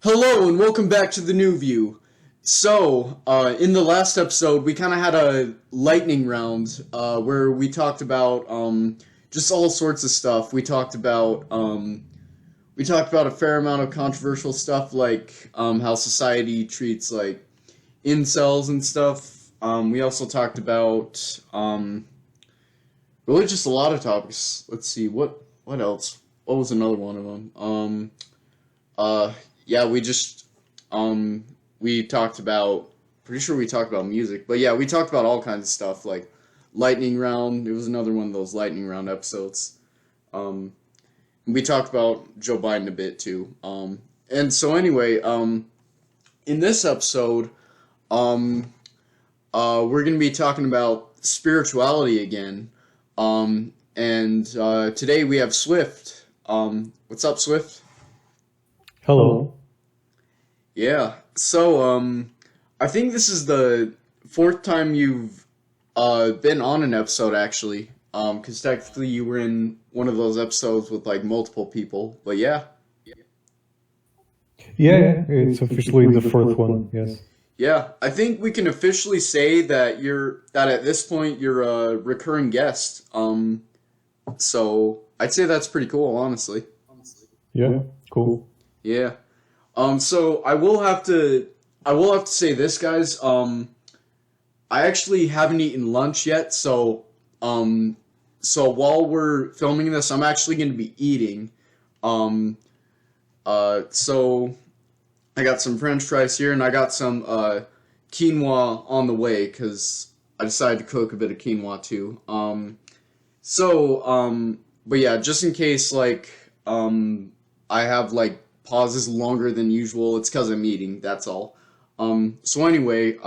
Hello and welcome back to the new view. In the last episode, we kind of had a lightning round where we talked about just all sorts of stuff. We talked about a fair amount of controversial stuff, like how society treats like incels and stuff. We also talked about really just a lot of topics. Let's see what else. What was another one of them? Yeah, we talked about, pretty sure we talked about music, but yeah, we talked about all kinds of stuff like lightning round. It was another one of those lightning round episodes. We talked about Joe Biden a bit too. And so anyway, in this episode, we're gonna be talking about spirituality again. Today we have Swift. What's up, Swift? Hello. Yeah. I think this is the fourth time you've been on an episode actually. Because technically you were in one of those episodes with like multiple people. But yeah. Yeah, it's officially the fourth one, yes. Yeah. I think we can officially say that at this point you're a recurring guest. So I'd say that's pretty cool, honestly. Yeah, cool. Yeah. So I will have to say this, guys. I actually haven't eaten lunch yet, so while we're filming this, I'm actually going to be eating. So I got some French fries here, and I got some quinoa on the way because I decided to cook a bit of quinoa too. But yeah, just in case I have pauses longer than usual, it's because I'm eating. That's all. So anyway,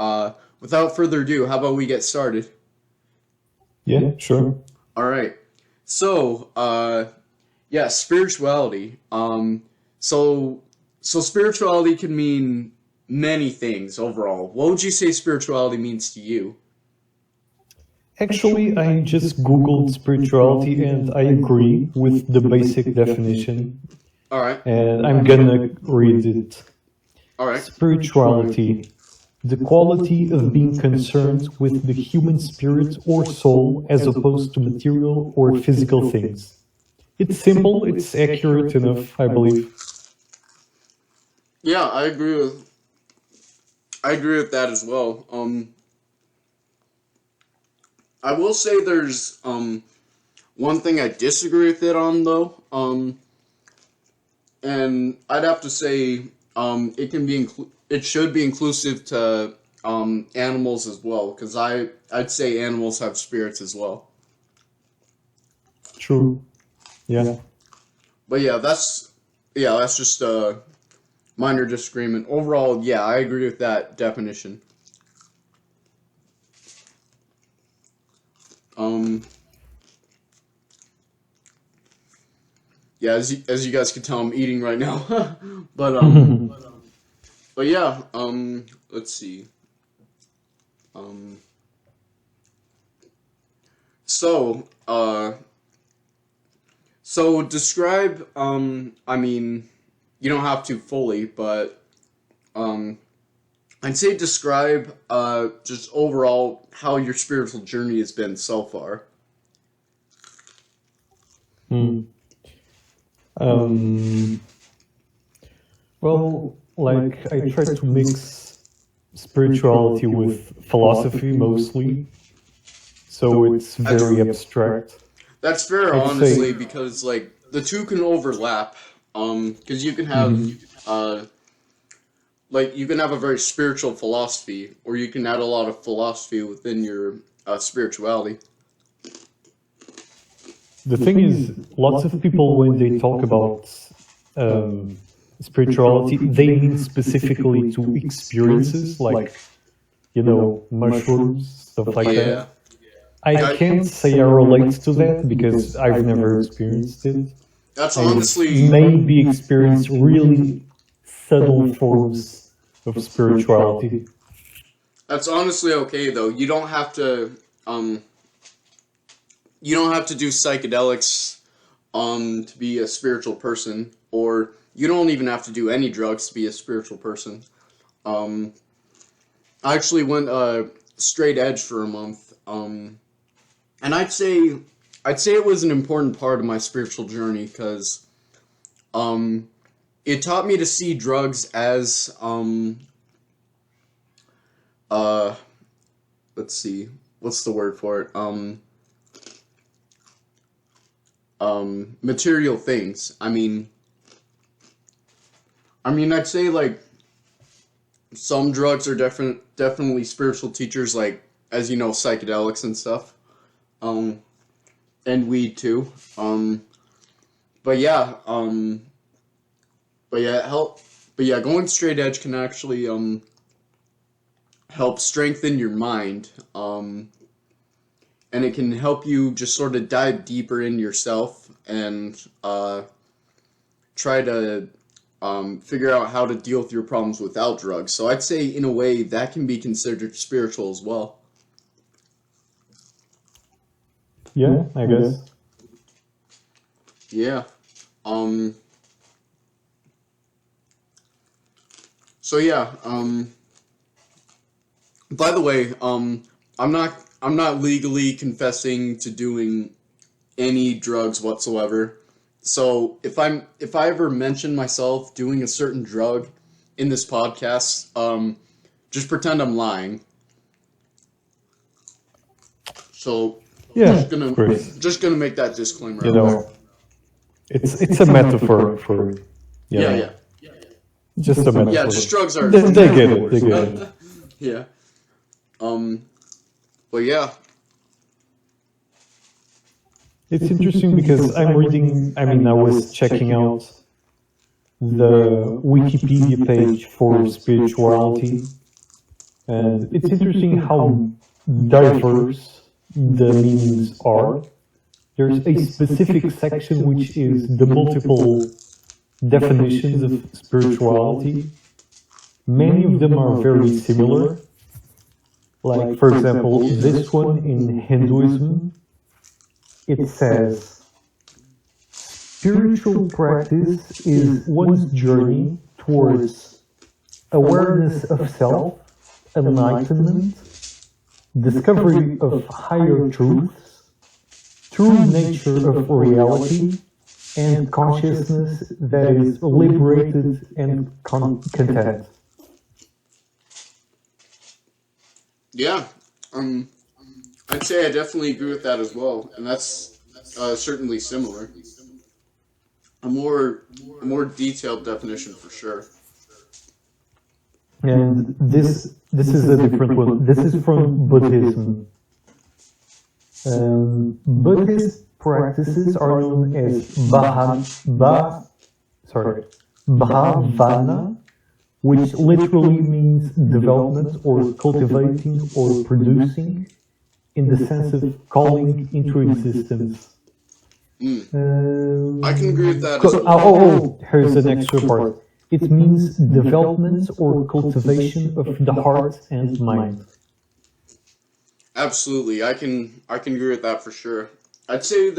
without further ado, how about we get started? Yeah, sure. All right. Yeah, spirituality. So spirituality can mean many things overall. What would you say spirituality means to you? Actually, I just Googled spirituality and I agree with the basic definition. All right. And I'm gonna read it. All right. Spirituality, the quality of being concerned with the human spirit or soul as opposed to material or physical things. It's simple, it's accurate enough, I believe. Yeah, I agree with that as well. I will say there's one thing I disagree with it on though. And I'd have to say it should be inclusive to animals as well, because I'd say animals have spirits as well. True. Yeah. But that's just a minor disagreement. Overall, yeah, I agree with that definition. Yeah, as you guys can tell, I'm eating right now. but but yeah, let's see. Um, so so describe. I mean, you don't have to fully, but um, I'd say describe just overall how your spiritual journey has been so far. Hmm. Um, well, I try to mix spirituality with philosophy mostly, so it's That's very abstract. that's fair, I'd say, honestly, because the two can overlap. Because you can have mhm, uh you can have a very spiritual philosophy, or you can add a lot of philosophy within your spirituality. the thing is, lots of people when they talk about um, spirituality, they mean specifically to experiences like, mushrooms, stuff like Yeah. that. I I can't say I relate to that because I've never experienced it. that's I honestly maybe experienced really subtle forms of spirituality. that's honestly okay though. Um you don't have to do psychedelics to be a spiritual person, or you don't even have to do any drugs to be a spiritual person. Um, I actually went straight edge for a month, and I'd say it was an important part of my spiritual journey because it taught me to see drugs as uh, let's see, what's the word for it? Material things. I mean, I'd say like some drugs are definitely spiritual teachers, like as you know, psychedelics and stuff, um, and weed too. But yeah, but yeah, going straight edge can actually help strengthen your mind, and it can help you just sort of dive deeper in yourself and try to figure out how to deal with your problems without drugs. So I'd say, in a way, that can be considered spiritual as well. Yeah, I guess. Yeah. Um. So yeah. By the way, I'm not legally confessing to doing any drugs whatsoever. So if I ever mention myself doing a certain drug in this podcast, just pretend I'm lying. So Yeah, just gonna of course. just gonna make that disclaimer You out there. know, it's a metaphor for, you Yeah, know, yeah, just a yeah. metaphor. Just drugs are They get it. They get it. yeah. Um. But yeah. It's interesting because I'm reading. I mean, I was checking out the Wikipedia page for spirituality, and it's interesting how diverse the meanings are. There's a specific section which is the multiple definitions of spirituality. Many of them are very similar. Like, for example, this one in Hinduism, it says, spiritual practice is one's journey towards awareness of self, enlightenment, discovery of higher truths, true nature of reality, and consciousness that is liberated and content. Yeah. I'd say I definitely agree with that as well, and that's certainly similar. A more detailed definition for sure. And this is a different one. This is from Buddhism. Buddhist practices are known as bhavana, which literally means development or cultivating or producing, in the sense of calling into existence. I can agree with that as well. Here's an extra part. It means development or cultivation of the heart and mind. Absolutely, I can agree with that for sure. I'd say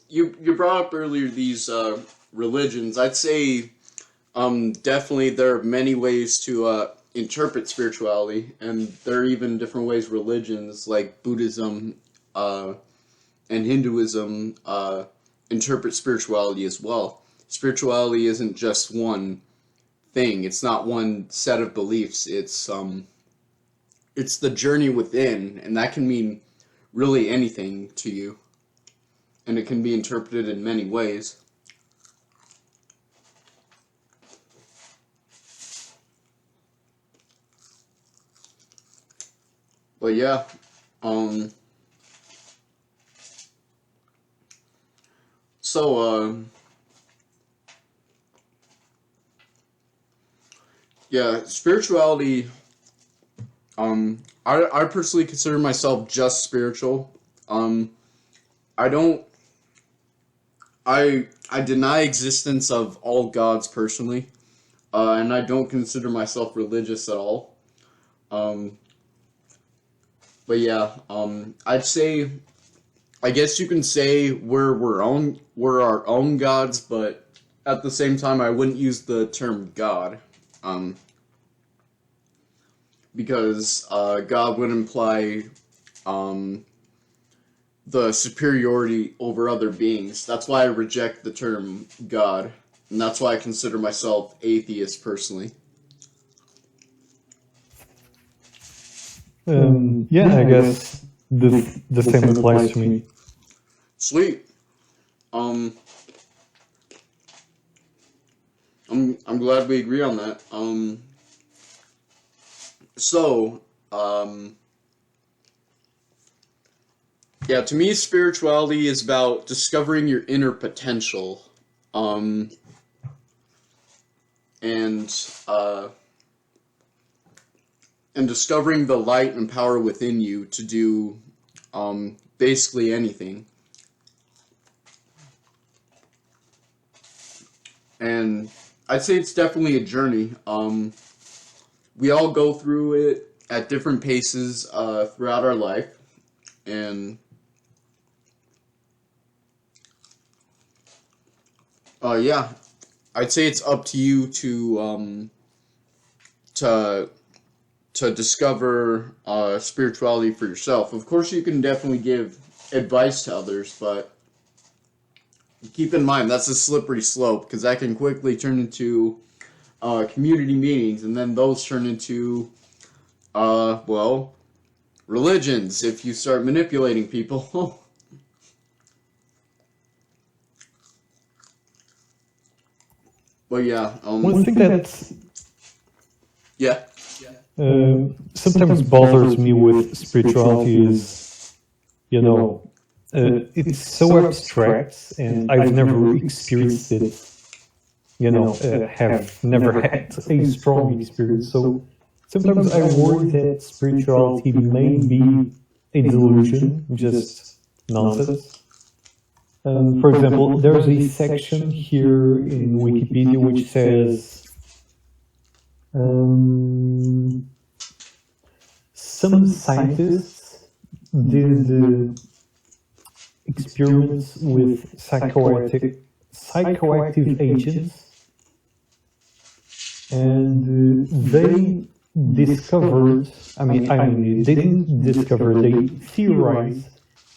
you brought up earlier these religions. I'd say definitely there are many ways to interpret spirituality, and there are even different ways religions like Buddhism and Hinduism interpret spirituality as well. Spirituality isn't just one thing. It's not one set of beliefs. It's the journey within, and that can mean really anything to you, and it can be interpreted in many ways. But yeah, um, so yeah, spirituality. I personally consider myself just spiritual. Um, I don't. I deny existence of all gods personally, and I don't consider myself religious at all. Um, but yeah, I'd say, I guess you can say we're our own gods, but at the same time, I wouldn't use the term God, um, because God would imply um, the superiority over other beings. That's why I reject the term God, and that's why I consider myself atheist personally. Yeah, I guess the same applies to me. Sweet. Um, I'm glad we agree on that. So, yeah, to me, spirituality is about discovering your inner potential, um, and uh, and discovering the light and power within you to do basically anything. And I'd say it's definitely a journey. We all go through it at different paces throughout our life, and yeah, I'd say it's up to you to discover spirituality for yourself. Of course, you can definitely give advice to others, but keep in mind that's a slippery slope because that can quickly turn into community meetings, and then those turn into well, religions if you start manipulating people. But yeah, One thing that yeah, sometimes bothers me with spirituality is, you know, it's so abstract, and I've never experienced it. You know, have never had a strong experience. So sometimes I worry that spirituality may be a delusion, just nonsense. For example, there's a section here in Wikipedia which says some scientists did experiments with psychoactive agents, and they discovered, they didn't discover, they theorized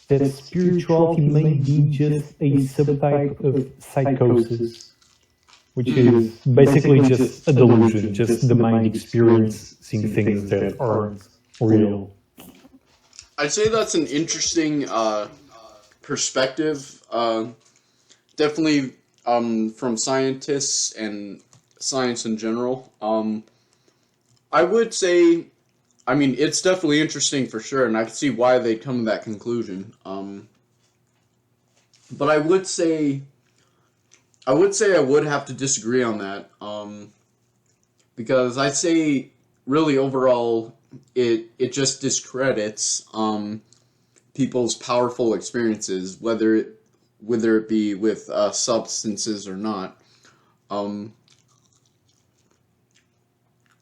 that spirituality may be just a subtype of psychosis, which is basically just a delusion, just the mind experiencing things that aren't real. I'd say that's an interesting perspective. Definitely from scientists and science in general. I would say, it's definitely interesting for sure, and I can see why they'd come to that conclusion. But I would say I would have to disagree on that. Because I'd say really overall it just discredits people's powerful experiences, whether it be with substances or not.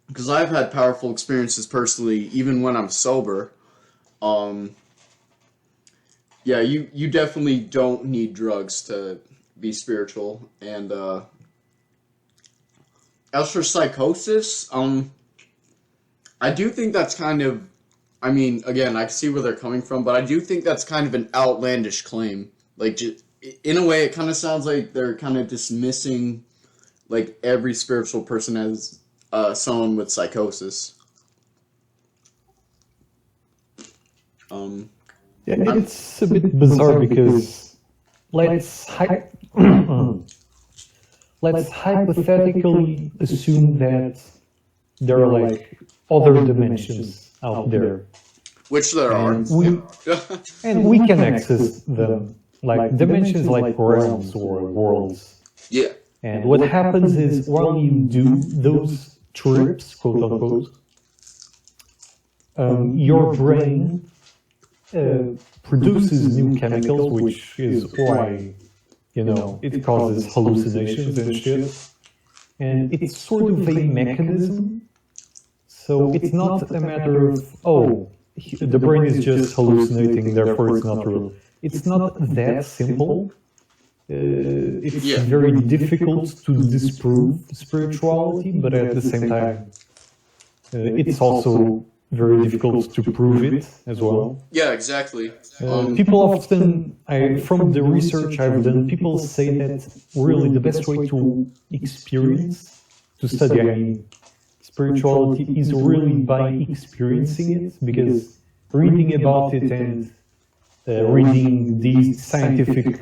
Because I've had powerful experiences personally, even when I'm sober. Yeah, you definitely don't need drugs to be spiritual. And as for psychosis, I do think that's kind of, again, I can see where they're coming from, but I do think that's kind of an outlandish claim. Like, in a way, it kind of sounds like they're kind of dismissing, like, every spiritual person as someone with psychosis. Yeah, it's a bit bizarre because let's let's hypothetically assume that there are like other dimensions out there, Which there are. And we can access them, like dimensions like realms or worlds. Yeah. And what happens is while you do those trips, quote unquote, your brain produces new chemicals, which is why, it causes hallucinations and shit. And it's sort of a mechanism. So it's not a matter of, the brain is just hallucinating, therefore it's not real. It's not that simple. it's Yeah. very difficult to disprove spirituality, but at the same time, it's also very difficult to prove it as well. Yeah, exactly. People often, from the research I've done, people say that really the best way to experience, to study, I mean, spirituality is really by experiencing it, because reading about it and reading these scientific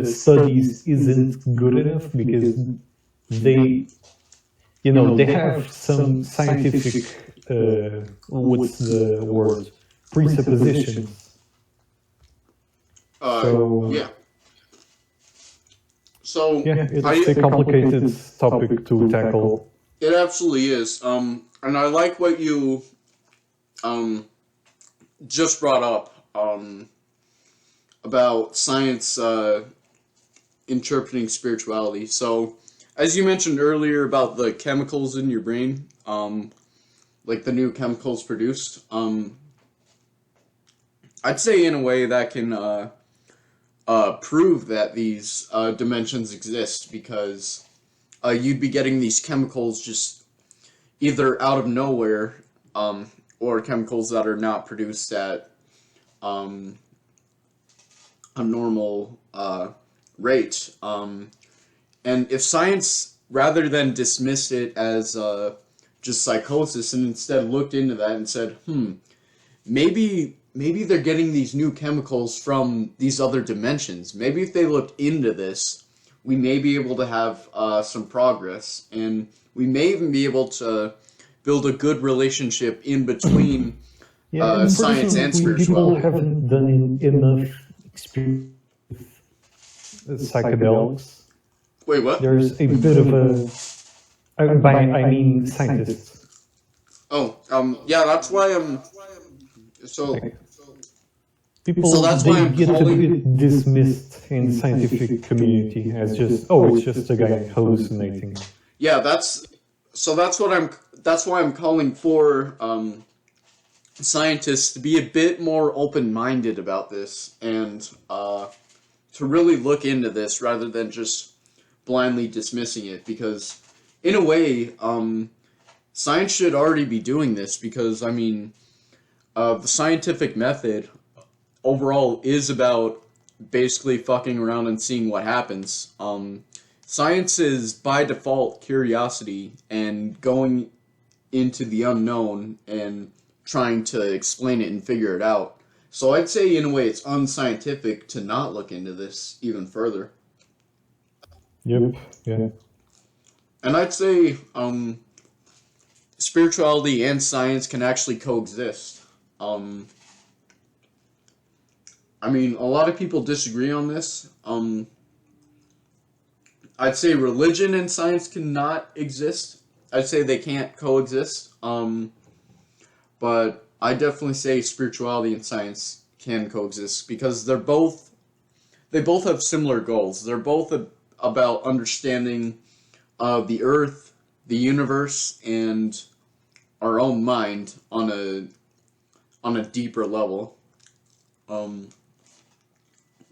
studies isn't good enough, because they, they have some scientific, what's the word, presuppositions. Yeah. So Yeah, it's a complicated topic to tackle. It absolutely is. And I like what you just brought up about science interpreting spirituality. So, as you mentioned earlier about the chemicals in your brain, like the new chemicals produced, I'd say in a way that can prove that these dimensions exist, because you'd be getting these chemicals just either out of nowhere, or chemicals that are not produced at a normal rate. And if science, rather than dismissed it as just psychosis, and instead looked into that and said, maybe they're getting these new chemicals from these other dimensions. Maybe if they looked into this, we may be able to have some progress, and we may even be able to build a good relationship in between science and spirituality. People haven't done enough experience with psychedelics. Wait, what? There's a bit of a, I mean scientists. Oh, yeah, that's why I'm, so... People, So that's why they I'm get a calling- bit dismissed in the scientific community as just, oh, it's just a guy hallucinating. Yeah, that's why I'm calling for scientists to be a bit more open-minded about this, and to really look into this rather than just blindly dismissing it, because in a way, science should already be doing this, because I mean, the scientific method overall is about basically fucking around and seeing what happens. Science is by default curiosity and going into the unknown and trying to explain it and figure it out. So I'd say in a way it's unscientific to not look into this even further. Yep, yeah. And I'd say spirituality and science can actually coexist. I mean, a lot of people disagree on this. I'd say religion and science cannot exist. I'd say they can't coexist. But I definitely say spirituality and science can coexist, because they both have similar goals. They're both about understanding the earth, the universe, and our own mind on a deeper level.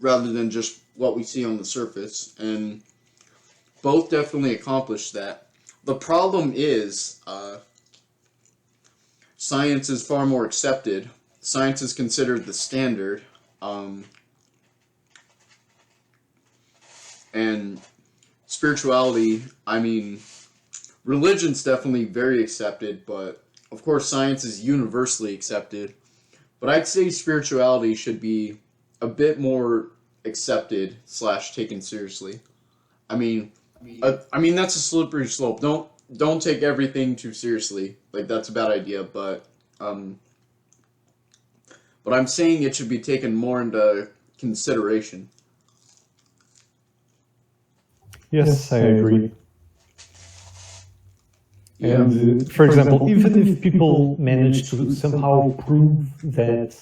Rather than just what we see on the surface, and both definitely accomplish that. The problem is, science is far more accepted. Science is considered the standard, and spirituality, I mean, religion's definitely very accepted, but of course science is universally accepted. But I'd say spirituality should be a bit more accepted / taken seriously. I mean that's a slippery slope. Don't take everything too seriously. Like, that's a bad idea. But I'm saying it should be taken more into consideration. Yes, I agree. Yeah. And, for example, even if people manage to somehow prove that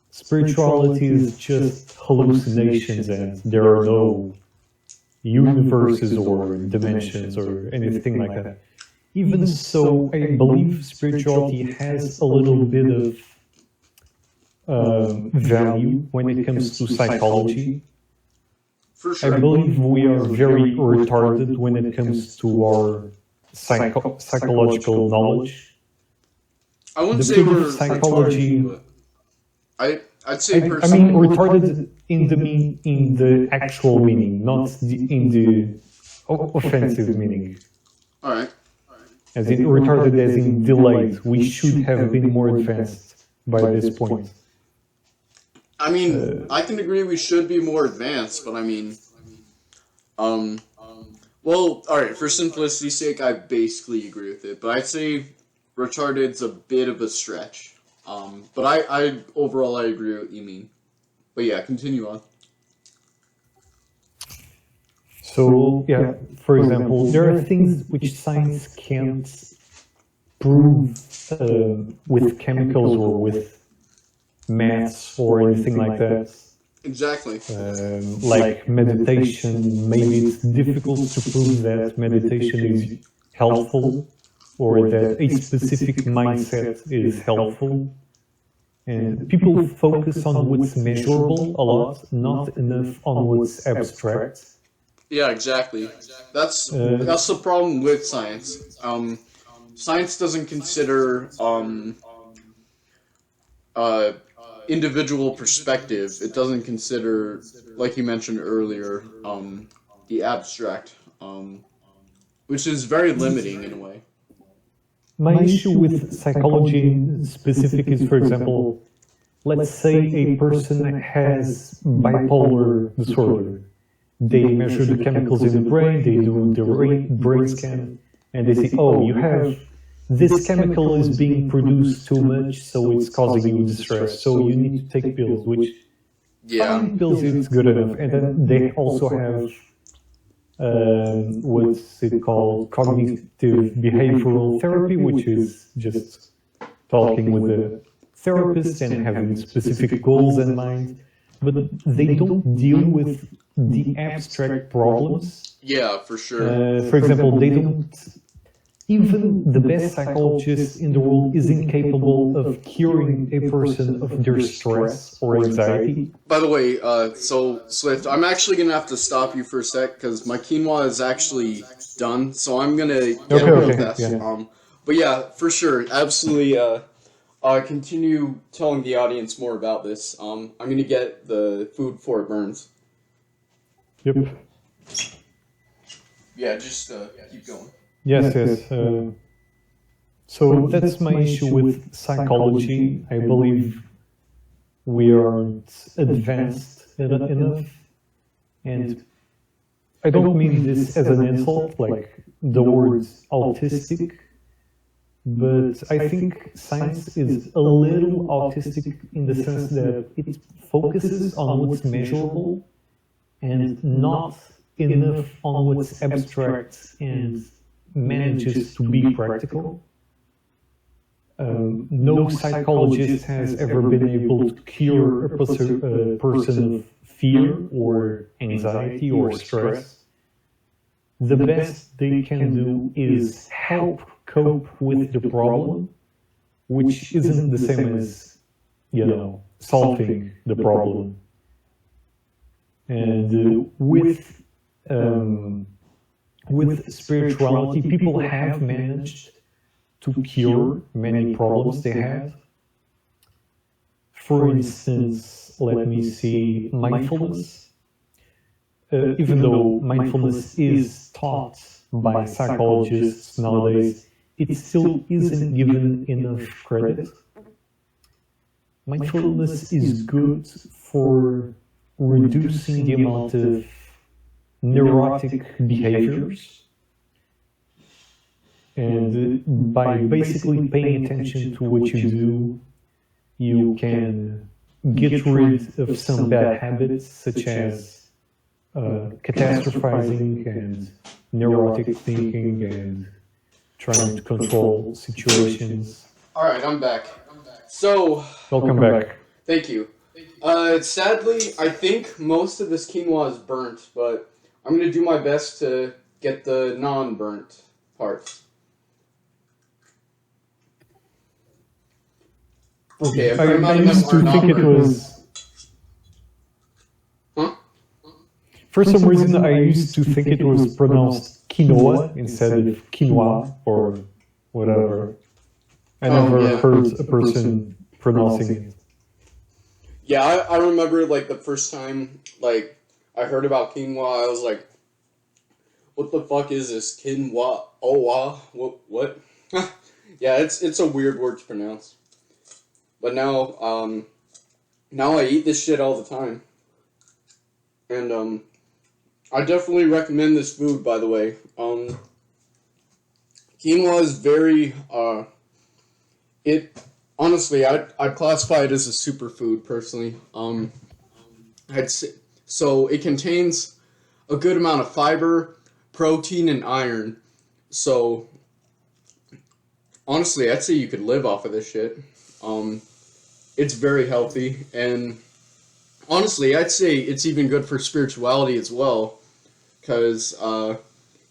spirituality is just hallucinations and there are no universes or dimensions or anything like that, even so, I believe spirituality has a little bit of value when it comes to psychology. For I sure. believe we are very retarded when it comes to our psychological knowledge. I wouldn't The say field we're of psychology, retarded, but I'd say I mean personally. retarded in the actual meaning, not in the offensive meaning. All right. As in retarded as in delayed. We should have been more advanced by this point. I mean, I can agree we should be more advanced, but I mean, um, well, all right. For simplicity's sake, I basically agree with it, but I'd say retarded's a bit of a stretch. But I overall I agree with what you mean. But yeah, continue on. So, yeah, for example, there are things which science can't prove with chemicals or with maths or anything like that. Exactly. Like meditation, maybe it's difficult to prove that meditation is helpful or that a specific mindset is helpful. And people focus on what's measurable a lot, not enough on what's abstract. Yeah, exactly. That's the problem with science. Science doesn't consider uh, individual perspective. It doesn't consider, like you mentioned earlier, the abstract, which is very limiting in a way. My issue with psychology specific is, for example, let's say a person has bipolar disorder. They measure the chemicals in the brain, they do the brain scan, and they say, oh, you have this chemical is being produced too much, so it's causing you distress, so you need to take pills, which fine, pills it's good enough. And then they also have what's it called, cognitive behavioral therapy, which is just talking with the therapist and having specific goals in mind, but they don't deal with the abstract problems. Yeah, for sure. For example, they don't. Even the best psychologist in the world is incapable of curing a person of their stress or anxiety. By the way, so Swift, I'm actually gonna have to stop you for a sec because my quinoa is actually done. So I'm gonna get Okay, this. yeah. But yeah, for sure, absolutely. Continue telling the audience more about this. I'm gonna get the food before it burns. Yep. Yeah, just keep going. Yes. So that's my issue with psychology. I believe we aren't advanced enough. And I don't mean this as an insult, like the word autistic, but I think science is a little autistic in the sense that it focuses on what's measurable and not enough on what's abstract and manages to be practical. No psychologist has ever been able to cure a person of fear or anxiety or stress. The best they can do is help cope with the problem, which isn't the same as, solving the problem. And with spirituality, people have managed to cure many problems they have. For instance, let me see, mindfulness. Even though mindfulness is taught by psychologists nowadays, it still isn't given enough credit. Mindfulness is good for reducing the amount of neurotic behaviors, and by basically paying attention to what you do, you can get rid of some bad habits such as catastrophizing and neurotic thinking and trying to control situations. All right, I'm back. So, welcome back. Thank you. Sadly, I think most of this quinoa is burnt, but I'm going to do my best to get the non-burnt parts. Okay, I used to think it was... Huh? For some reason, I used to think it was pronounced quinoa instead of quinoa or whatever. I Oh, never yeah. heard a person pronouncing it. Yeah, I remember, like, the first time, like, I heard about quinoa, I was like, what the fuck is this? Quinoa? Oh, what? Yeah, it's a weird word to pronounce. But now I eat this shit all the time. And, I definitely recommend this food, by the way. Quinoa is very, honestly, I'd classify it as a superfood, personally. I'd say, so it contains a good amount of fiber, protein, and iron. So, honestly, I'd say you could live off of this shit. It's very healthy, and honestly, I'd say it's even good for spirituality as well. Because,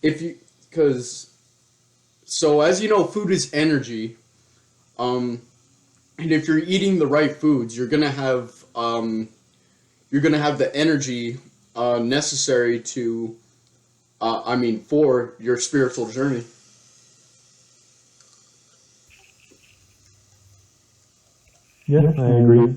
if you, because, so as you know, food is energy. Um, and if you're eating the right foods, you're gonna have the energy, necessary to, for your spiritual journey. Yeah, I agree.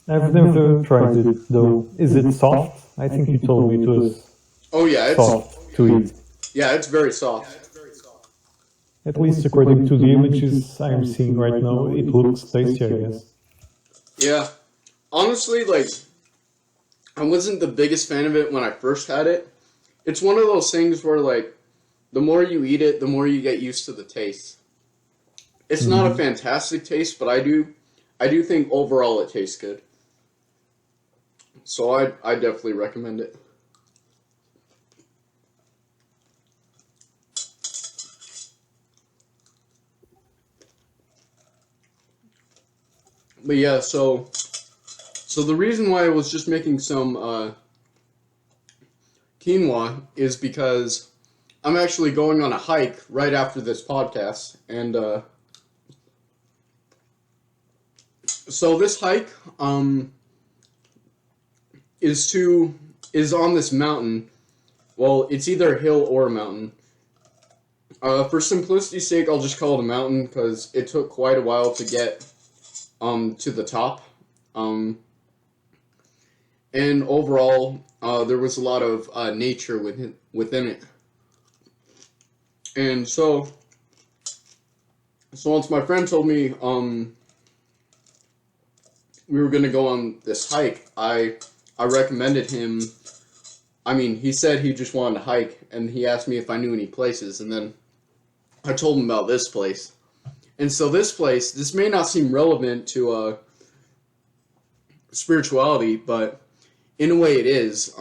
I've never tried it though. Is it soft? I think you told me it was Oh yeah, soft to eat. it's very soft. At least according to the images I'm seeing right now, it looks tasty, I guess. Yeah, honestly, like I wasn't the biggest fan of it when I first had it. It's one of those things where like the more you eat it, the more you get used to the taste. It's not a Mhm. fantastic taste, but I do think overall it tastes good. So I definitely recommend it. But yeah, so the reason why I was just making some quinoa is because I'm actually going on a hike right after this podcast, and so this hike is to is on this mountain. Well, it's either a hill or a mountain. For simplicity's sake, I'll just call it a mountain because it took quite a while to get to the top. Um, and overall, there was a lot of nature within it. And so once my friend told me we were gonna go on this hike, I recommended him. I mean, he said he just wanted to hike, and he asked me if I knew any places, and then I told him about this place. And so this may not seem relevant to spirituality, but in a way it is.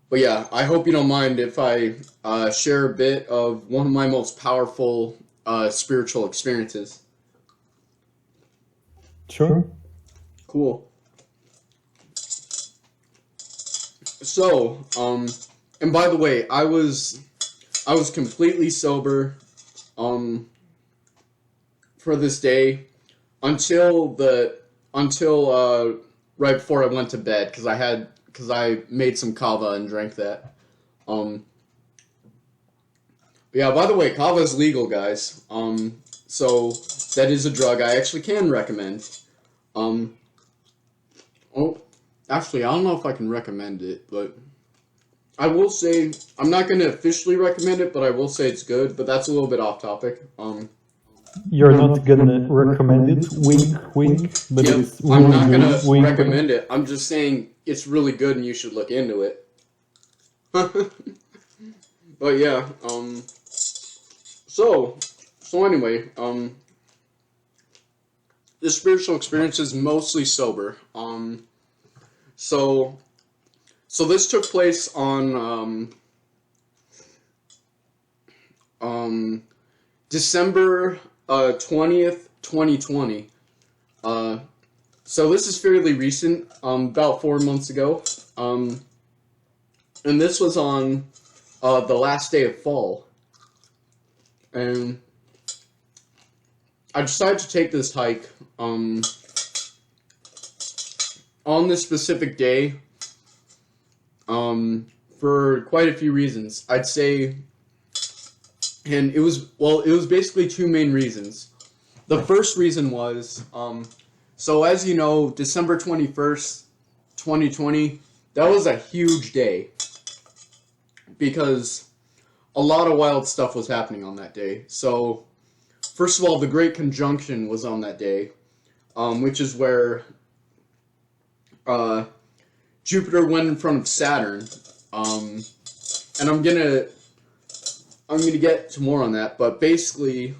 But yeah, I hope you don't mind if I share a bit of one of my most powerful spiritual experiences. Sure. Cool. So, and by the way, I was completely sober, um, for this day until right before I went to bed because I made some kava and drank that. Um, but yeah. By the way, kava is legal, guys. So that is a drug I actually can recommend. Um, oh, actually, I don't know if I can recommend it, but I will say I'm not going to officially recommend it, but I will say it's good. But that's a little bit off topic. You're not gonna recommend it, wink, wink, but Yep, it's I'm really not good, gonna wink, wink. recommend it. I'm just saying it's really good and you should look into it. But yeah, so anyway, the spiritual experience is mostly sober. So so this took place on um December 20th, 2020. Uh, so this is fairly recent, about 4 months ago. Um, and this was on the last day of fall. And I decided to take this hike. On this specific day, for quite a few reasons. I'd say, and it was basically two main reasons. The first reason was, so as you know, December 21st, 2020, that was a huge day because a lot of wild stuff was happening on that day. So, first of all, the Great Conjunction was on that day, which is where Jupiter went in front of Saturn. And I'm gonna get to more on that, but basically,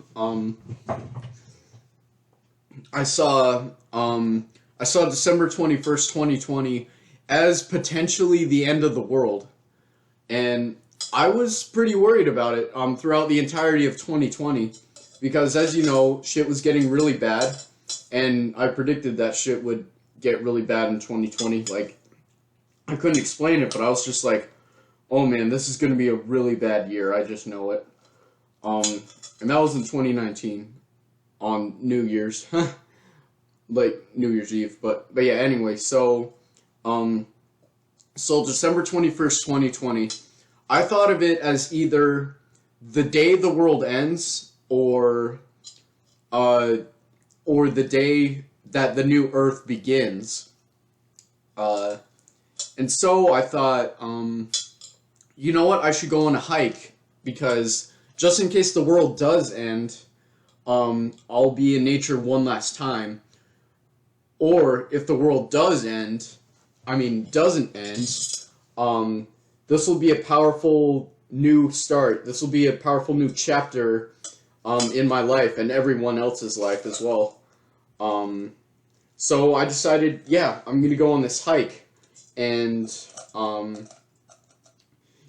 I saw December 21st, 2020 as potentially the end of the world. And I was pretty worried about it throughout the entirety of 2020 because, as you know, shit was getting really bad, and I predicted that shit would get really bad in 2020. Like, I couldn't explain it, but I was just like, oh man, this is going to be a really bad year. I just know it. And that was in 2019 on New Year's, like New Year's Eve. But yeah, anyway, so December 21st, 2020, I thought of it as either the day the world ends or the day that the new Earth begins. And so I thought, you know what, I should go on a hike because just in case the world does end, I'll be in nature one last time. Or if the world doesn't end, this will be a powerful new start. This will be a powerful new chapter in my life and everyone else's life as well. So I decided, yeah, I'm going to go on this hike. And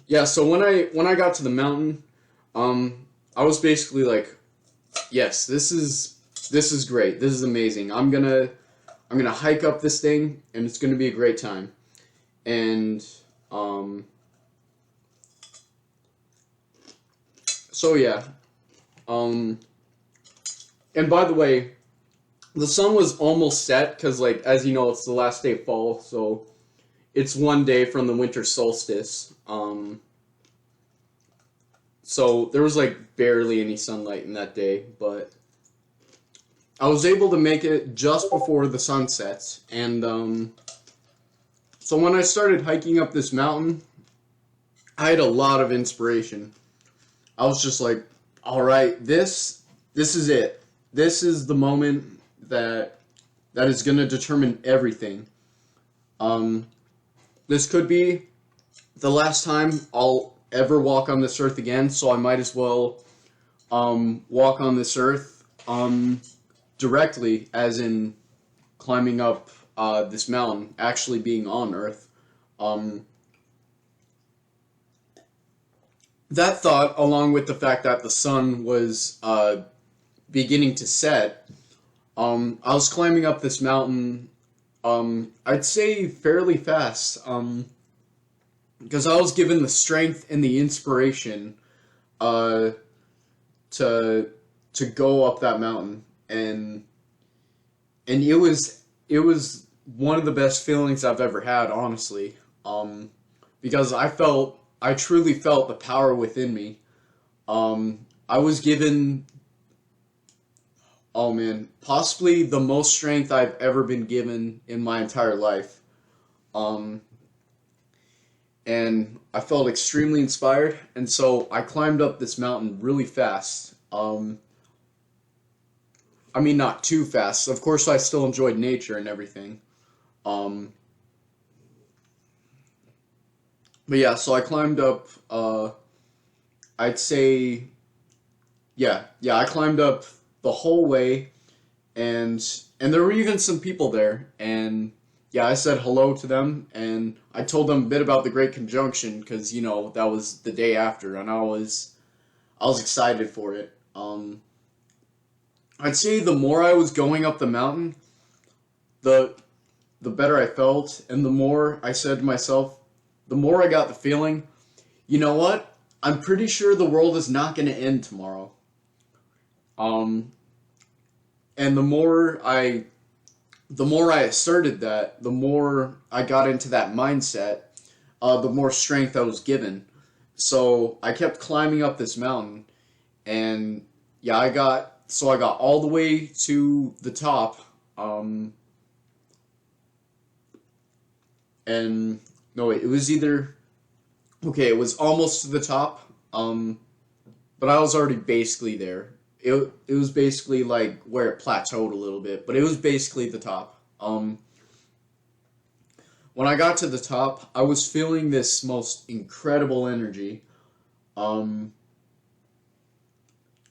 yeah, so when I got to the mountain, I was basically like, yes, this is great. This is amazing. I'm gonna hike up this thing, and it's gonna be a great time. And so yeah, and by the way, the sun was almost set because, like, as you know, it's the last day of fall, so it's one day from the winter solstice. So there was like barely any sunlight in that day, but I was able to make it just before the sun sets. And so when I started hiking up this mountain, I had a lot of inspiration. I was just like, all right, this is it. This is the moment that is going to determine everything. This could be the last time I'll ever walk on this earth again, so I might as well walk on this earth directly, as in climbing up this mountain, actually being on Earth. That thought, along with the fact that the sun was beginning to set, I was climbing up this mountain, I'd say fairly fast, because I was given the strength and the inspiration to go up that mountain, and it was one of the best feelings I've ever had, honestly, because I truly felt the power within me. I was given, oh man, possibly the most strength I've ever been given in my entire life. And I felt extremely inspired, and so I climbed up this mountain really fast. I mean, not too fast. Of course, I still enjoyed nature and everything. But yeah, so I climbed up, I'd say, I climbed up the whole way, and there were even some people there, and yeah, I said hello to them, and I told them a bit about the Great Conjunction, because, you know, that was the day after, and I was excited for it. I'd say the more I was going up the mountain, the better I felt, and the more I said to myself, the more I got the feeling, you know what? I'm pretty sure the world is not going to end tomorrow. And the more I asserted that, the more I got into that mindset, the more strength I was given. So I kept climbing up this mountain, and yeah, I got all the way to the top, and no wait, it was either okay, it was almost to the top, but I was already basically there. It was basically like where it plateaued a little bit, but it was basically the top. When I got to the top, I was feeling this most incredible energy, um,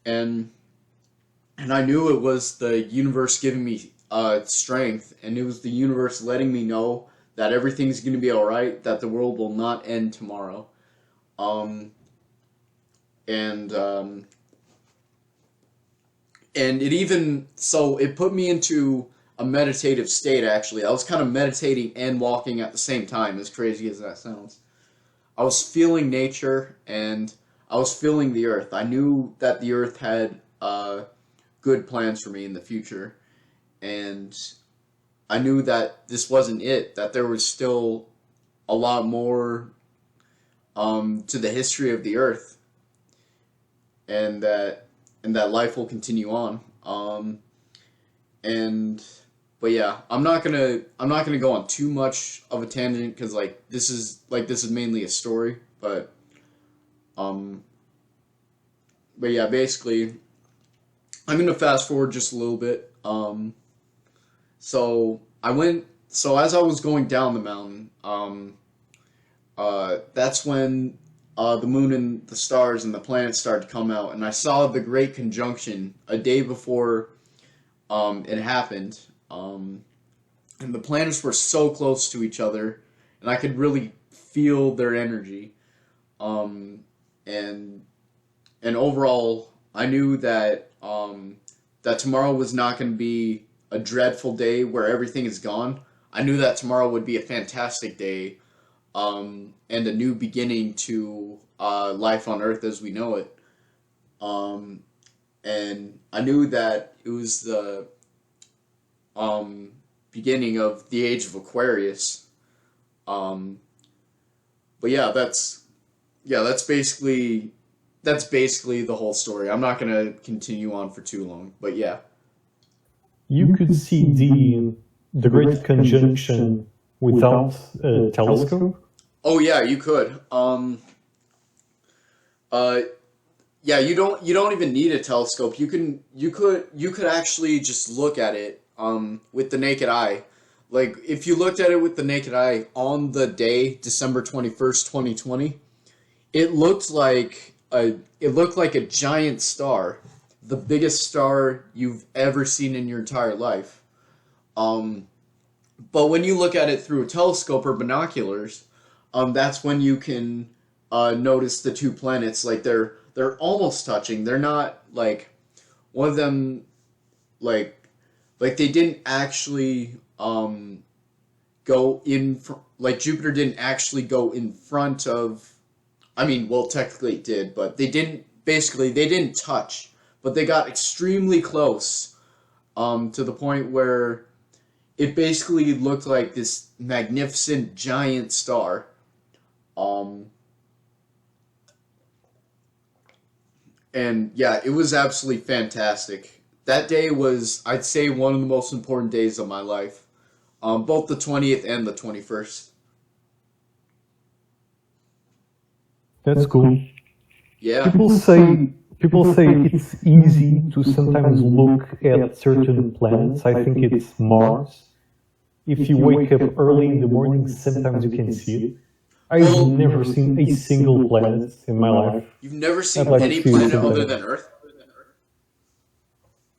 and and I knew it was the universe giving me strength, and it was the universe letting me know that everything's going to be all right, that the world will not end tomorrow. Um, and and it even so it put me into a meditative state. Actually, I was kind of meditating and walking at the same time, as crazy as that sounds. I was feeling nature, and I was feeling the earth. I knew that the earth had good plans for me in the future, and I knew that this wasn't it, that there was still a lot more to the history of the earth, and that life will continue on. And but yeah, I'm not gonna go on too much of a tangent, because this is mainly a story, um but yeah, basically I'm gonna fast forward just a little bit. So as I was going down the mountain, that's when the moon and the stars and the planets started to come out, and I saw the Great Conjunction a day before it happened. And the planets were so close to each other, and I could really feel their energy. Um, and and overall, I knew that tomorrow was not going to be a dreadful day where everything is gone. I knew that tomorrow would be a fantastic day, and a new beginning to life on Earth as we know it. Um, and I knew that it was the um, beginning of the age of Aquarius. Um, but yeah, that's basically the whole story. I'm not gonna continue on for too long, but yeah. You could see the Great Conjunction without a telescope. Oh yeah, you could. Uh, yeah, you don't even need a telescope. You could actually just look at it with the naked eye. Like if you looked at it with the naked eye on the day December 21st, 2020, it looked like a giant star, the biggest star you've ever seen in your entire life. Um, but when you look at it through a telescope or binoculars, that's when you can notice the two planets. Like they're almost touching. They're not like one of them like they didn't actually go in like Jupiter didn't actually go in front of. I mean, well, technically it did, but they didn't touch, but they got extremely close to the point where it basically looked like this magnificent giant star. Um, and yeah, it was absolutely fantastic. That day was, I'd say, one of the most important days of my life. Both the 20th and the 21st. That's cool. Yeah. People say it's easy to sometimes look at certain planets. I think it's Mars. If you wake up early in the morning, sometimes you can see it. I've Well, never seen a single planet in my life. you've never I'd seen like any to see planet other something. than Earth?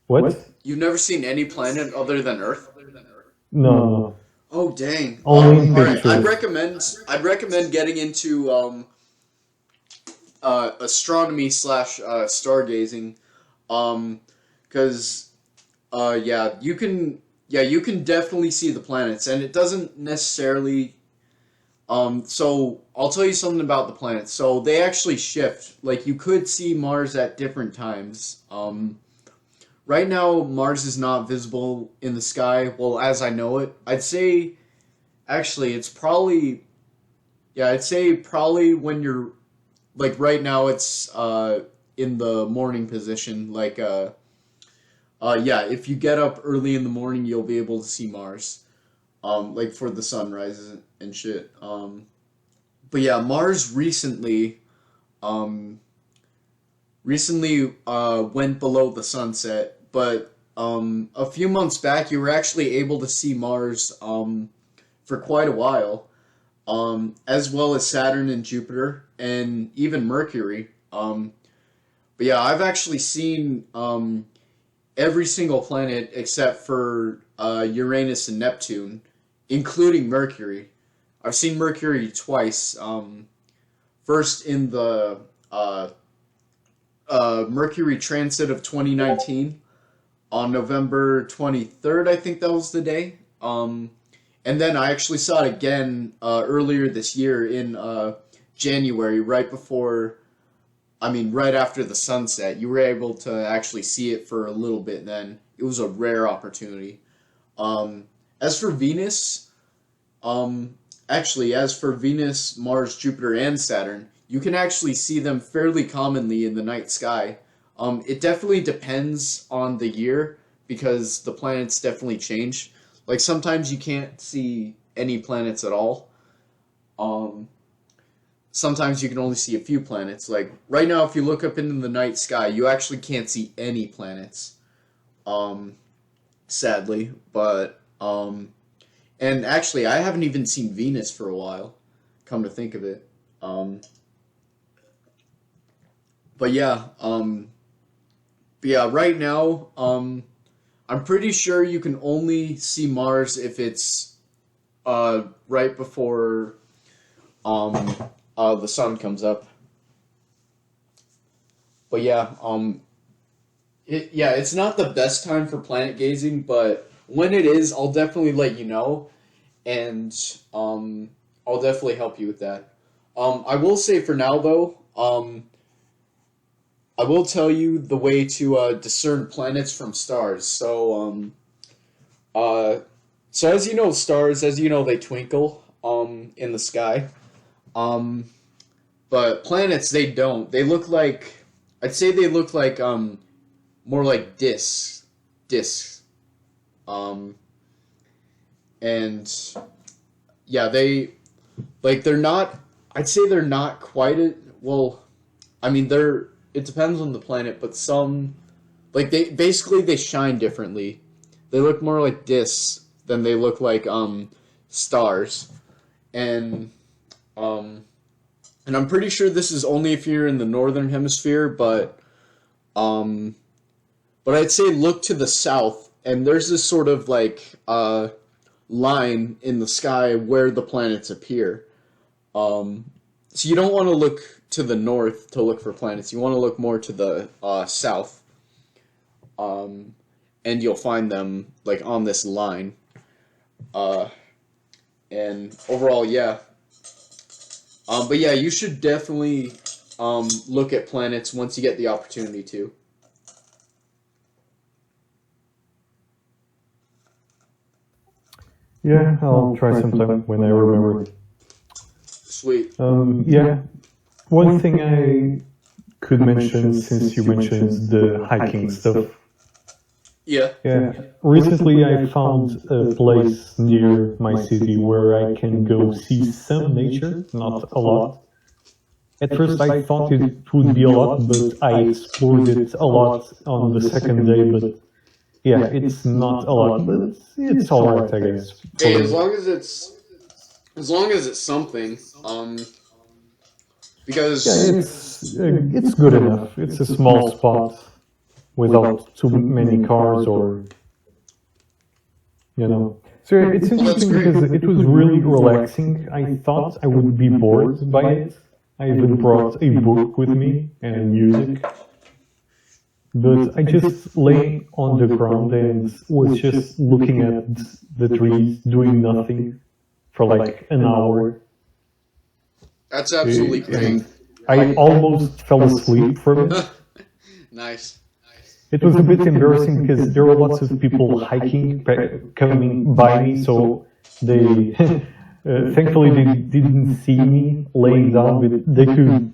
What? You've never seen any planet other than Earth? No, Oh dang. only in All right. pictures. I'd recommend getting into astronomy slash stargazing, because you can definitely see the planets, and it doesn't necessarily. So I'll tell you something about the planets. So they actually shift. Like you could see Mars at different times. Right now, Mars is not visible in the sky. Well, as I know it, I'd say actually Yeah, I'd say probably when you're like right now it's in the morning position. Yeah, if you get up early in the morning, you'll be able to see Mars. Like for the sunrises and shit. But yeah, Mars um recently went below the sunset, but a few months back you were actually able to see Mars for quite a while, as well as Saturn and Jupiter and even Mercury. But yeah, I've actually seen every single planet except for Uranus and Neptune, including Mercury. I've seen Mercury twice. First in the Mercury transit of 2019 on November 23rd, I think that was the day. And then I actually saw it again earlier this year in January, right after the sunset. You were able to actually see it for a little bit then. It was a rare opportunity. As for Venus, as for Venus, Mars, Jupiter, and Saturn, you can actually see them fairly commonly in the night sky. It definitely depends on the year because the planets definitely change. Like sometimes you can't see any planets at all. Um, Sometimes you can only see a few planets. Like right now, if you look up into the night sky, you actually can't see any planets. Um, Sadly, but and actually, I haven't even seen Venus for a while. Come to think of it. But yeah, right now, I'm pretty sure you can only see Mars if it's right before um, the sun comes up. But yeah, it's not the best time for planet gazing, but when it is, I'll definitely let you know, and I'll definitely help you with that. I will say for now though, I will tell you the way to discern planets from stars. Uh, so as you know, stars, as you know, they twinkle in the sky. Um, but planets, they don't. They look like I'd say they look like more like discs. Um, and yeah, they're not. I'd say they're not quite well. They're. It depends on the planet, but some they shine differently. They look more like discs than they look like stars, and um and I'm pretty sure this is only if you're in the northern hemisphere, um but I'd say look to the south, and there's this sort of line in the sky where the planets appear. So you don't want to look to the north to look for planets. You want to look more to the south, and you'll find them like on this line. Uh, and overall, yeah. But yeah, you should definitely look at planets once you get the opportunity to. Yeah, I'll try sometime when I remember. Sweet. Yeah, one thing I could mention since you mentioned the hiking stuff. Yeah. Yeah, recently I found a place near my city where I can go see some nature, not a lot. At first I thought it would be a lot, but I explored it a lot on the second day, but yeah, it's not a lot, but it's alright, I guess. Hey, as long as it's something, because Yeah, it's good enough. It's a small spot without too many cars or, you know. So it's well, that's interesting great. because it was really relaxing. I thought I would be bored by it. I even brought a book with me and music. But I just lay on the ground and was just looking at the trees, doing nothing for like an hour. That's absolutely great. And I almost fell asleep from it. Nice. It was a bit embarrassing because there were lots of people hiking, coming by me, so they Thankfully, they didn't see me laying down, but they could,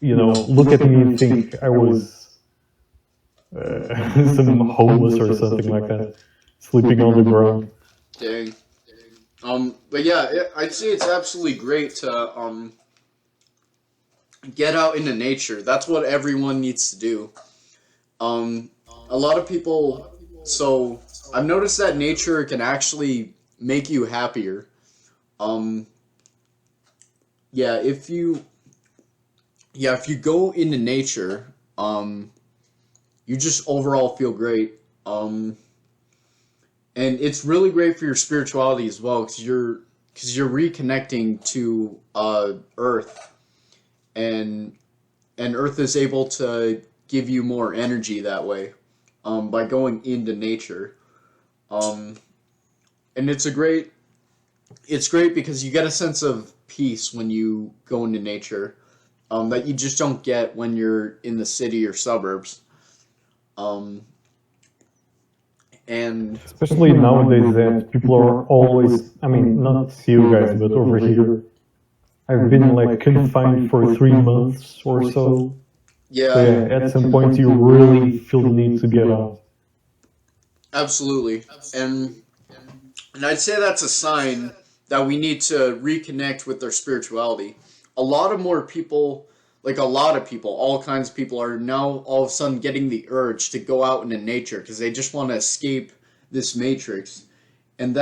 look at me and think I was some homeless or something like that, sleeping on the ground. Dang. But yeah, I'd say it's absolutely great to get out into nature. That's what everyone needs to do. Um, a lot of people. So I've noticed that nature can actually make you happier. Um, yeah, if you go into nature, you just overall feel great. And it's really great for your spirituality as well because you're reconnecting to Earth, and Earth is able to give you more energy that way, by going into nature. Um, and it's great because you get a sense of peace when you go into nature, that you just don't get when you're in the city or suburbs. Um, and Especially nowadays that people are always, I mean, not you guys, but over here, I've been like confined for 3 months or so. So yeah, yeah, at some point you really feel the need to get out. absolutely. And I'd say that's a sign that we need to reconnect with their spirituality. A lot of more people, like a lot of people, all kinds of people are now all of a sudden getting the urge to go out into nature because they just want to escape this matrix. And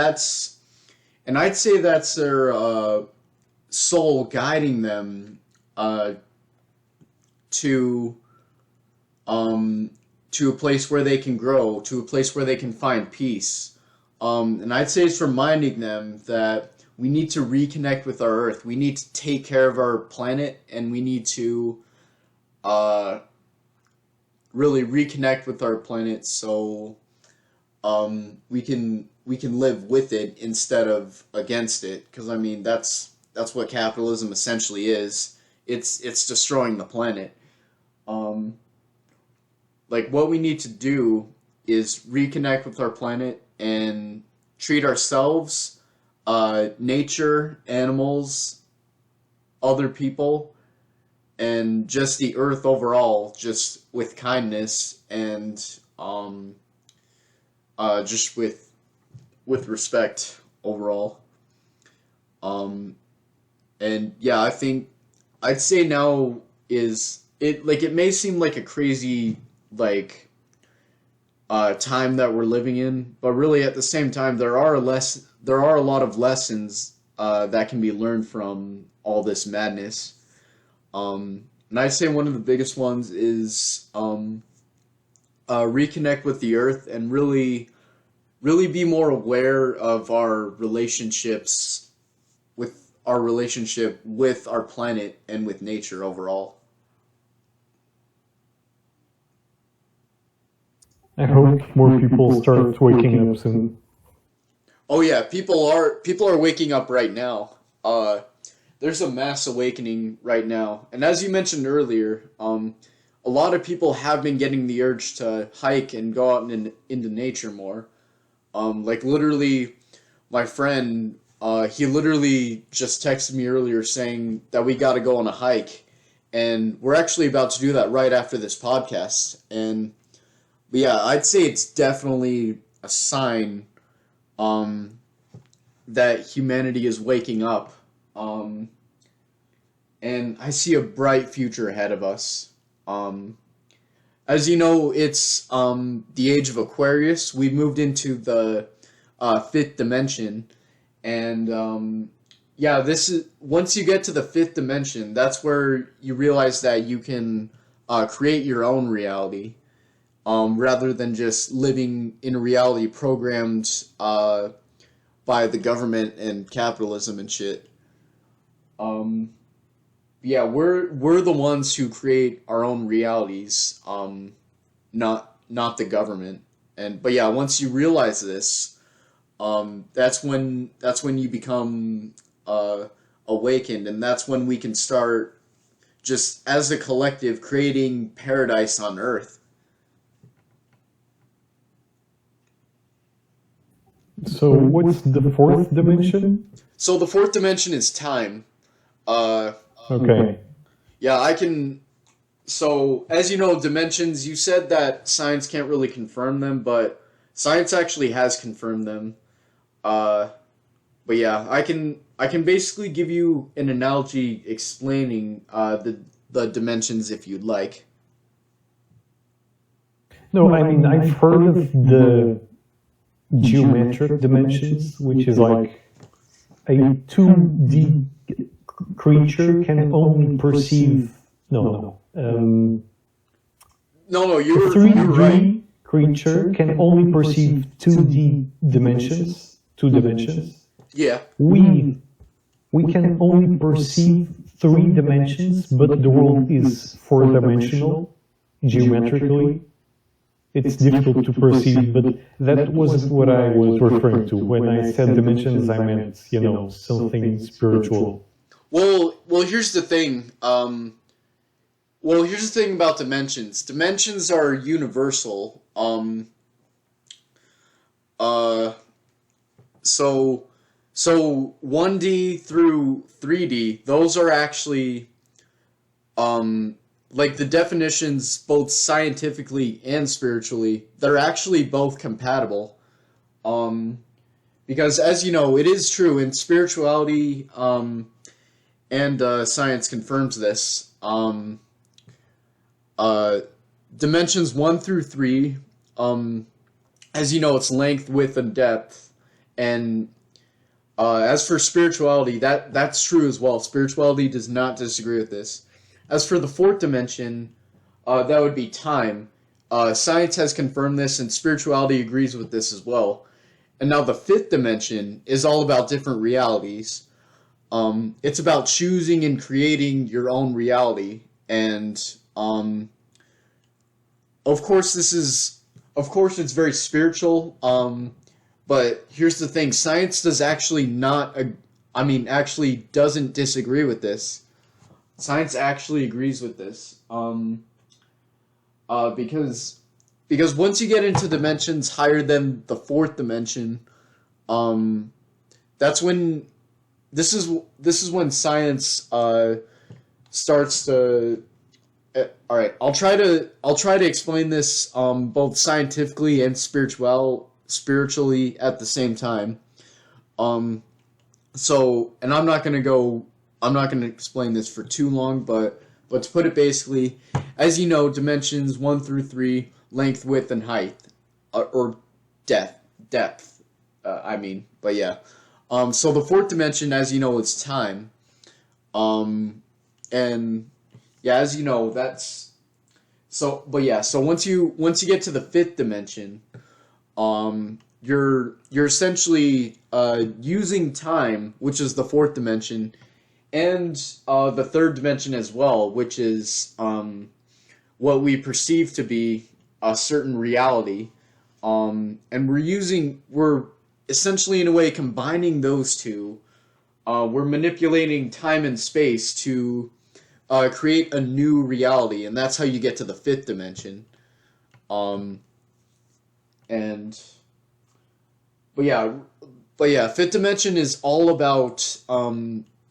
and I'd say that's their soul guiding them uh, to um, to a place where they can grow, to a place where they can find peace. And I'd say it's reminding them that we need to reconnect with our Earth. We need to take care of our planet, and we need to uh, really reconnect with our planet so we can live with it instead of against it. Because I mean that's what capitalism essentially is. It's destroying the planet. Um, like what we need to do is reconnect with our planet and treat ourselves, nature, animals, other people, and just the earth overall, just with kindness and just with respect overall. Um, and yeah, I think I'd say now is it like it may seem like a crazy like time that we're living in, but really at the same time there are a lot of lessons that can be learned from all this madness. And I'd say one of the biggest ones is reconnect with the earth and really be more aware of our relationships with our relationship with our planet and with nature overall. I hope more people start waking up soon. Oh yeah, people are waking up right now. There's a mass awakening right now, and as you mentioned earlier, a lot of people have been getting the urge to hike and go out into nature more. Like literally, my friend, he literally just texted me earlier saying that we got to go on a hike, and we're actually about to do that right after this podcast. And but yeah, I'd say it's definitely a sign um, that humanity is waking up. Um, and I see a bright future ahead of us. Um, as you know, it's the age of Aquarius. We've moved into the fifth dimension, and yeah, this is once you get to the fifth dimension, that's where you realize that you can create your own reality, rather than just living in a reality programmed by the government and capitalism and shit. Um, yeah, we're the ones who create our own realities, not the government. And but yeah, once you realize this, that's when you become awakened, and that's when we can start just as a collective creating paradise on Earth. So what's the fourth dimension? So the fourth dimension is time. Uh, Okay. yeah, I can. So as you know, dimensions. You said that science can't really confirm them, but science actually has confirmed them. Uh, but yeah, I can basically give you an analogy explaining the dimensions if you'd like. No, I mean, I've heard of the geometric dimensions, which is like a 2D creature can only perceive. No, no. No, A you're 3D right. creature can only perceive 2D dimensions, two dimensions. Yeah. We can only perceive three dimensions, but the world is four-dimensional, geometrically. It's difficult to perceive, but that wasn't what I was referring to. When I said dimensions, I meant, something spiritual. Well, here's the thing. Here's the thing about dimensions. Dimensions are universal. Uh, so, so 1D through 3D, those are actually, like the definitions, both scientifically and spiritually, they're actually both compatible. Um, because as you know, it is true in spirituality, and science confirms this. Uh, Dimensions 1 through 3, um, as you know, it's length, width, and depth. And as for spirituality, that's true as well. Spirituality does not disagree with this. As for the fourth dimension, that would be time. Science has confirmed this, and spirituality agrees with this as well. And now the fifth dimension is all about different realities. It's about choosing and creating your own reality. And of course, it's very spiritual. But here's the thing: science does actually not. Actually doesn't disagree with this. Science actually agrees with this. Because once you get into dimensions higher than the fourth dimension, um, that's when this is when science starts to. All right, I'll try to explain this both scientifically and spiritually at the same time. Um, and I'm not gonna explain this for too long, but to put it basically, as you know, dimensions 1 through 3, length, width, and height, or depth. But yeah. So the fourth dimension, as you know, is time. And yeah, as you know, that's so. But yeah, so once you get to the fifth dimension, you're essentially using time, which is the fourth dimension, and the third dimension as well, which is what we perceive to be a certain reality. And we're essentially in a way combining those two. We're manipulating time and space to create a new reality, and that's how you get to the fifth dimension. Um, and but yeah, fifth dimension is all about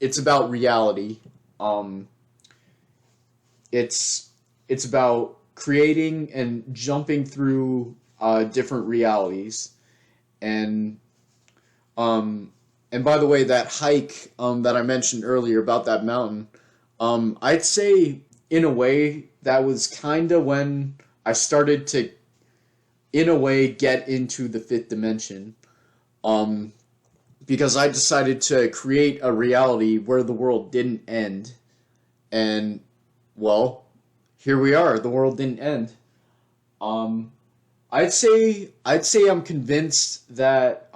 it's about reality. Um, it's about creating and jumping through different realities, and um, and by the way, that hike that I mentioned earlier about that mountain, I'd say in a way that was kind of when I started to, in a way, get into the fifth dimension. Um, because I decided to create a reality where the world didn't end, and well, here we are. The world didn't end. Um, I'd say I'm convinced that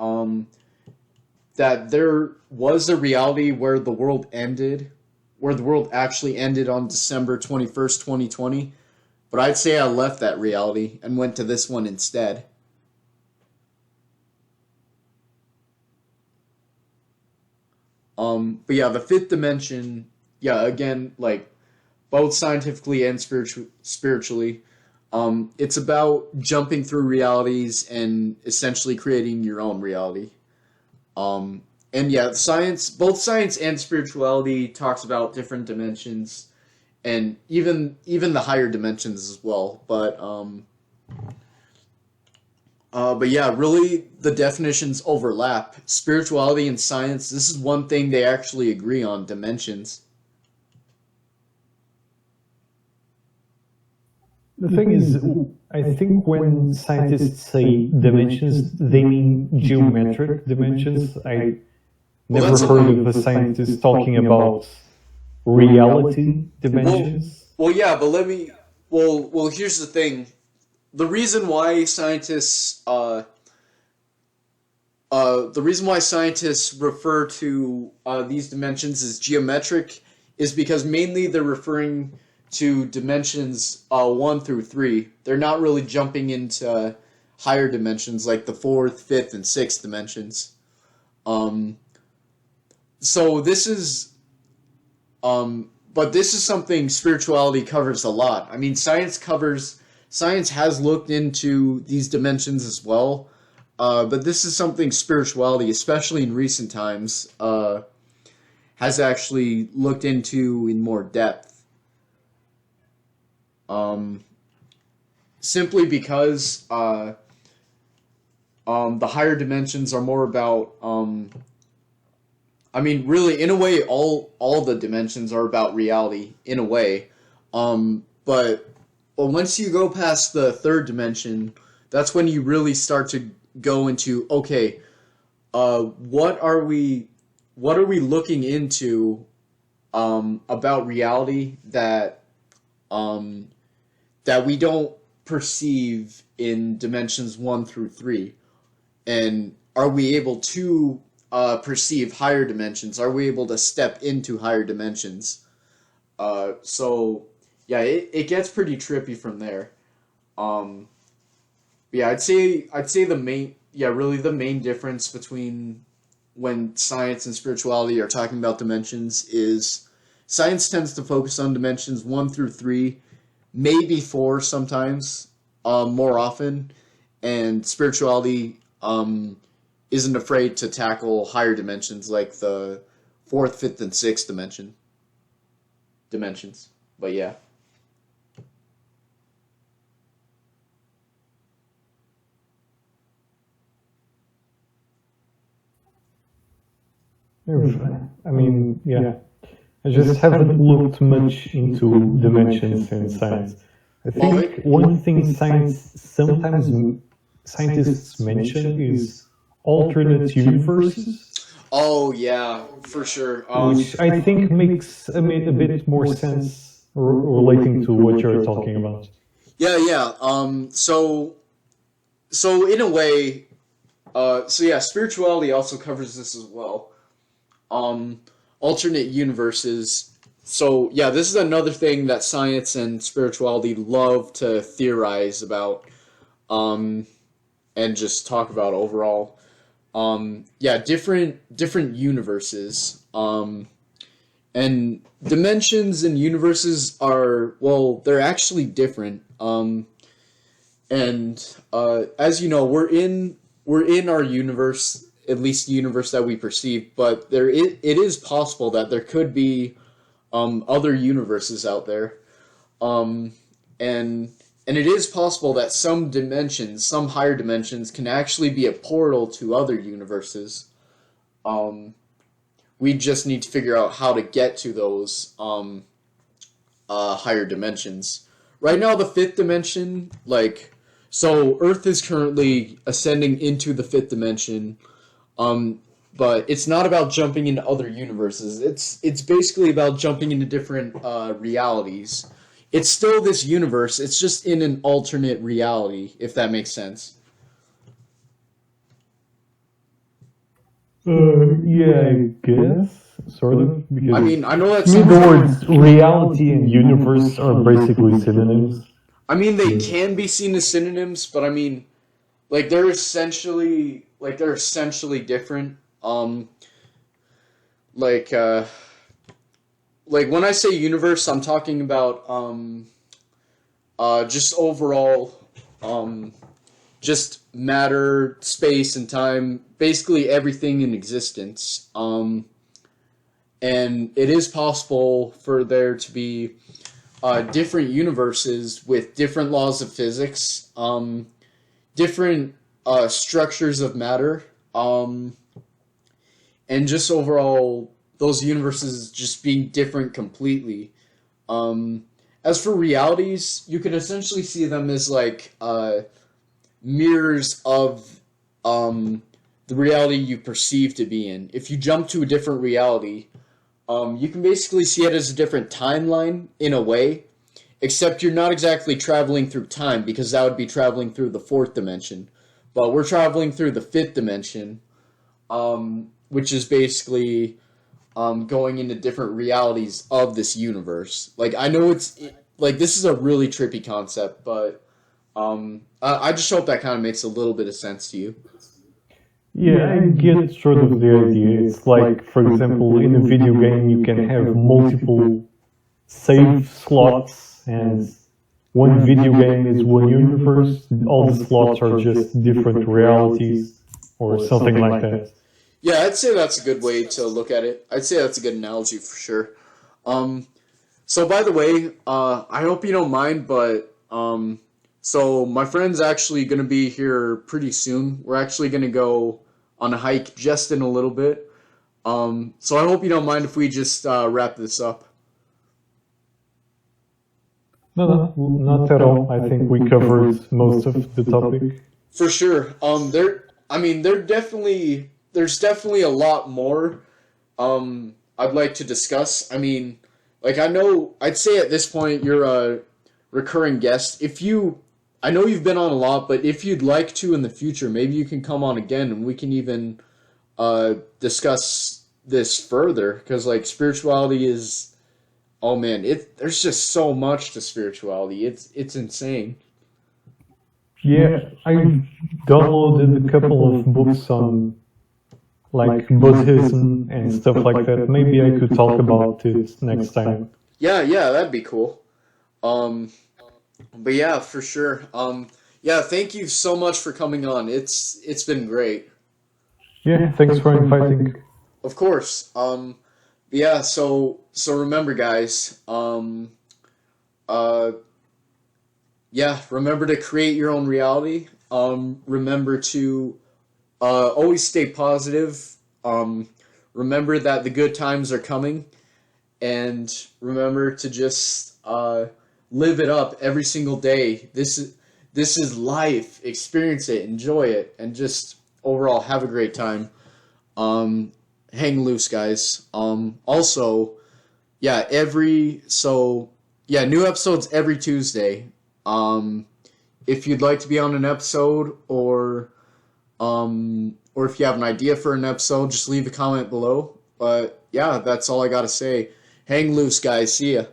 there was a reality where the world ended, where the world actually ended on December 21st, 2020. But I'd say I left that reality and went to this one instead. But yeah, the fifth dimension, yeah, again, like both scientifically and spiritually, It's about jumping through realities and essentially creating your own reality. And yeah, both science and spirituality talks about different dimensions and even the higher dimensions as well. But yeah, really the definitions overlap. Spirituality and science, this is one thing they actually agree on, dimensions. The thing is, I think when scientists say dimensions, they mean geometric dimensions. I Well, never that's heard of a scientist talking about reality dimensions. yeah, but here's the thing. The reason why scientists refer to these dimensions as geometric is because mainly they're referring to dimensions 1 through 3. They're not really jumping into higher dimensions like the fourth, fifth, and sixth dimensions. Um, so this is but this is something spirituality covers a lot. I mean, science has looked into these dimensions as well, but this is something spirituality, especially in recent times, has actually looked into in more depth. Um, Simply because the higher dimensions are more about I mean, really, in a way, all the dimensions are about reality, in a way. But once you go past the third dimension, that's when you really start to go into, okay, what are we looking into about reality um, that we don't perceive in dimensions 1 through 3, and are we able to perceive higher dimensions? Are we able to step into higher dimensions? So yeah, it gets pretty trippy from there. Um, yeah, I'd say really the main difference between when science and spirituality are talking about dimensions is science tends to focus on dimensions 1 through 3, maybe 4 sometimes, more often, and spirituality isn't afraid to tackle higher dimensions like the fourth, fifth, and sixth dimensions. But yeah. I mean, yeah. I just haven't looked much into dimensions in science. I Well, think one thing scientists mention is alternate universes, oh yeah, for sure. which I think makes a bit more sense relating to what you're talking about. Yeah, yeah. So in a way, so yeah, spirituality also covers this as well. Um, Alternate universes. So yeah, this is another thing that science and spirituality love to theorize about, um, and just talk about overall. Yeah, different universes. And dimensions and universes are, well, they're actually different. And as you know, we're in our universe, at least the universe that we perceive. But it is possible that there could be other universes out there, um, and and it is possible that some dimensions, some higher dimensions, can actually be a portal to other universes. Um, we just need to figure out how to get to those higher dimensions. Right now, the fifth dimension, so Earth is currently ascending into the fifth dimension, um, but it's not about jumping into other universes. It's basically about jumping into different realities. It's still this universe. It's just in an alternate reality, if that makes sense. Yeah, I guess, sort of, I because mean, I know that to me the sounds like words reality and universe are basically synonyms. I mean they can be seen as synonyms, but I mean they're essentially different. Like like when I say universe, I'm talking about just overall, um, just matter, space, and time, basically everything in existence. And it is possible for there to be different universes with different laws of physics, different structures of matter, and just overall those universes just being different completely. As for realities, you can essentially see them as like mirrors of the reality you perceive to be in. If you jump to a different reality, you can basically see it as a different timeline in a way, except you're not exactly traveling through time because that would be traveling through the fourth dimension. But we're traveling through the fifth dimension, which is basically going into different realities of this universe. Like, I know it's like this is a really trippy concept, but I just hope that kind of makes a little bit of sense to you. Yeah, I get sort of the idea. It's like, for example, in a video game, you can have multiple save slots, and one video game is one universe, all the slots are just different realities, or something like that. Yeah, I'd say that's a good way to look at it. I'd say that's a good analogy for sure. So by the way, I hope you don't mind, but so my friend's actually going to be here pretty soon. We're actually going to go on a hike just in a little bit. So I hope you don't mind if we just wrap this up. No, not at all. I think we covered most of the topic. For sure. There's definitely a lot more I'd like to discuss. I mean, like I'd say at this point you're a recurring guest. I know you've been on a lot, but if you'd like to in the future, maybe you can come on again and we can even discuss this further because like spirituality is, oh man, there's just so much to spirituality. It's insane. Yeah, I downloaded a couple of books on like Buddhism and stuff like that. Maybe I could talk about it next time. Yeah, that'd be cool. But yeah, for sure. Yeah, thank you so much for coming on. It's been great. Yeah, thanks for inviting. Of course. Yeah, so remember guys, yeah, remember to create your own reality. Remember to always stay positive. Remember that the good times are coming, and remember to just live it up every single day. This is life. Experience it, enjoy it, and just overall have a great time. Hang loose, guys. Also, yeah, new episodes every Tuesday. If you'd like to be on an episode or if you have an idea for an episode, just leave a comment below. But yeah, that's all I gotta say. Hang loose, guys. See ya.